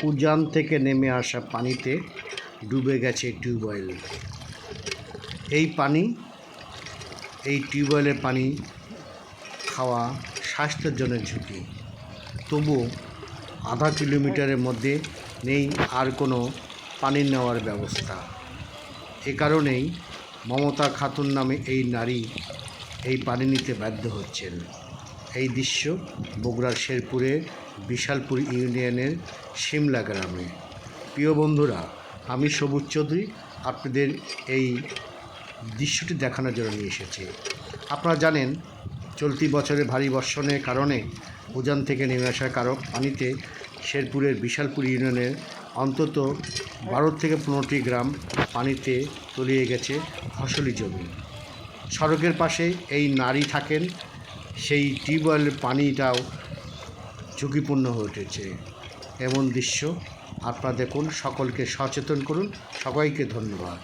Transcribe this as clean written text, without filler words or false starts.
উজান থেকে নেমে আসা পানিতে ডুবে গেছে টিউবওয়েল। এই টিউবওয়েলের পানি খাওয়া স্বাস্থ্যের জন্য ঝুঁকি। তবুও আধা কিলোমিটারের মধ্যে নেই আর কোনো পানি নেওয়ার ব্যবস্থা। এ কারণেই মমতা খাতুন নামে এই নারী এই পানি নিতে বাধ্য হচ্ছেন। এই দৃশ্য বগুড়ার শেরপুরের বিশালপুর ইউনিয়নের শিমলা গ্রামে। প্রিয় বন্ধুরা, আমি সবুজ চৌধুরী আপনাদের এই দৃশ্যটি দেখানোর জন্য নিয়ে এসেছি। আপনারা জানেন, চলতি বছরে ভারী বর্ষণের কারণে উজান থেকে নেমে আসা পানিতে শেরপুরের বিশালপুর ইউনিয়নের অন্তত 12 থেকে 15টি গ্রাম পানিতে তলিয়ে গেছে ফসলি জমি। সড়কের পাশে এই নারী থাকেন, সেই টিউবওয়েলের পানিটাও ঝুঁকিপূর্ণ হয়ে উঠেছে। এমন দৃশ্য আপনারা দেখুন, সকলকে সচেতন করুন। সবাইকে ধন্যবাদ।